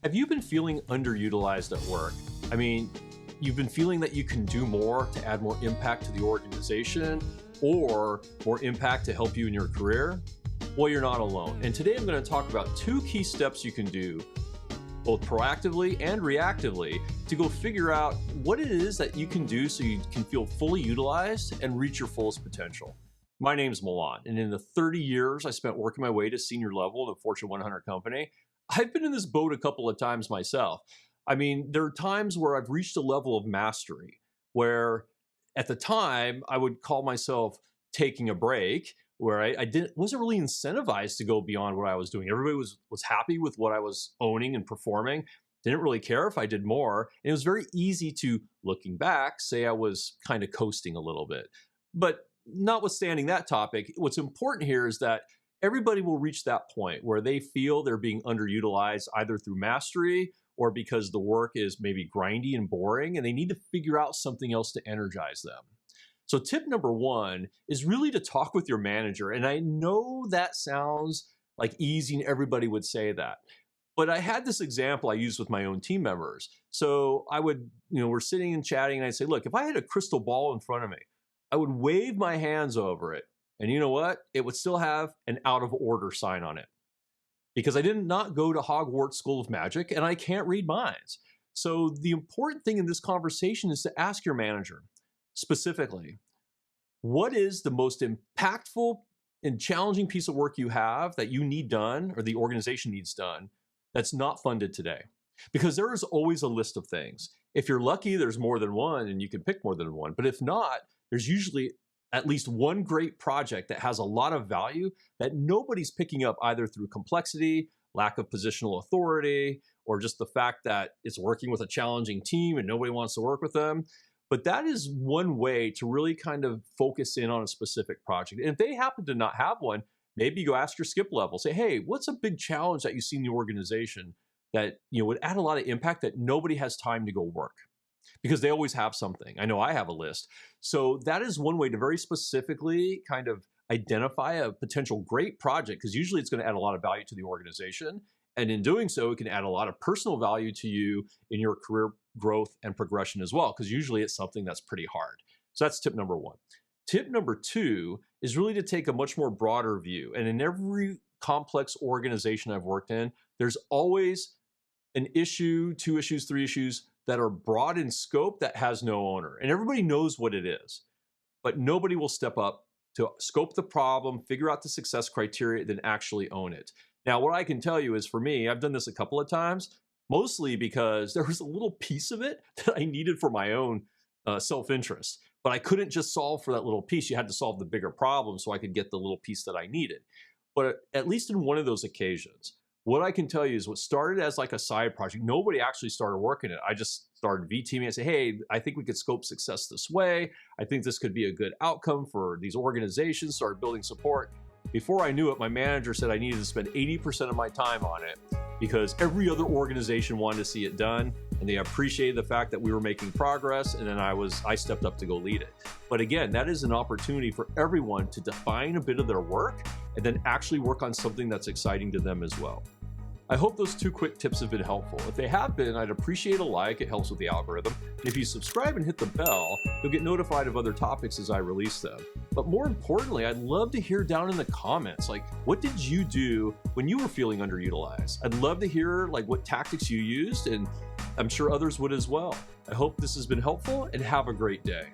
Have you been feeling underutilized at work? I mean, you've been feeling that you can do more to add more impact to the organization or more impact to help you in your career? Well, you're not alone. And today I'm going to talk about 2 key steps you can do, both proactively and reactively, to go figure out what it is that you can do so you can feel fully utilized and reach your fullest potential. My name's Milan, and in the 30 years I spent working my way to senior level in a Fortune 100 company, I've been in this boat a couple of times myself. I mean, there are times where I've reached a level of mastery where at the time I would call myself taking a break, where I wasn't really incentivized to go beyond what I was doing. Everybody was happy with what I was owning and performing, didn't really care if I did more. And it was very easy to, looking back, say I was kind of coasting a little bit. But notwithstanding that topic, what's important here is that everybody will reach that point where they feel they're being underutilized either through mastery or because the work is maybe grindy and boring and they need to figure out something else to energize them. So tip number 1 is really to talk with your manager. And I know that sounds like easy and everybody would say that. But I had this example I used with my own team members. So I would, we're sitting and chatting and I'd say, look, if I had a crystal ball in front of me, I would wave my hands over it. And you know what? It would still have an out of order sign on it because I did not go to Hogwarts School of Magic and I can't read minds. So the important thing in this conversation is to ask your manager specifically, what is the most impactful and challenging piece of work you have that you need done or the organization needs done that's not funded today? Because there is always a list of things. If you're lucky, there's more than one and you can pick more than one. But if not, there's usually at least one great project that has a lot of value that nobody's picking up either through complexity, lack of positional authority, or just the fact that it's working with a challenging team and nobody wants to work with them. But that is one way to really kind of focus in on a specific project. And if they happen to not have one, maybe you go ask your skip level, say, hey, what's a big challenge that you see in the organization that would add a lot of impact that nobody has time to go work? Because they always have something. I know I have a list. So that is one way to very specifically kind of identify a potential great project, because usually it's going to add a lot of value to the organization. And in doing so, it can add a lot of personal value to you in your career growth and progression as well, because usually it's something that's pretty hard. So that's tip number 1. Tip number 2 is really to take a much more broader view. And in every complex organization I've worked in, there's always an issue, 2 issues, 3 issues that are broad in scope that has no owner. And everybody knows what it is, but nobody will step up to scope the problem, figure out the success criteria, then actually own it. Now, what I can tell you is for me, I've done this a couple of times, mostly because there was a little piece of it that I needed for my own self-interest, but I couldn't just solve for that little piece. You had to solve the bigger problem so I could get the little piece that I needed. But at least in one of those occasions, what I can tell you is what started as like a side project, nobody actually started working it. I just started V-teaming and say, hey, I think we could scope success this way. I think this could be a good outcome for these organizations, started building support. Before I knew it, my manager said I needed to spend 80% of my time on it because every other organization wanted to see it done and they appreciated the fact that we were making progress, and then I stepped up to go lead it. But again, that is an opportunity for everyone to define a bit of their work and then actually work on something that's exciting to them as well. I hope those 2 quick tips have been helpful. If they have been, I'd appreciate a like. It helps with the algorithm. And if you subscribe and hit the bell, you'll get notified of other topics as I release them. But more importantly, I'd love to hear down in the comments, like, what did you do when you were feeling underutilized? I'd love to hear like what tactics you used, and I'm sure others would as well. I hope this has been helpful, and have a great day.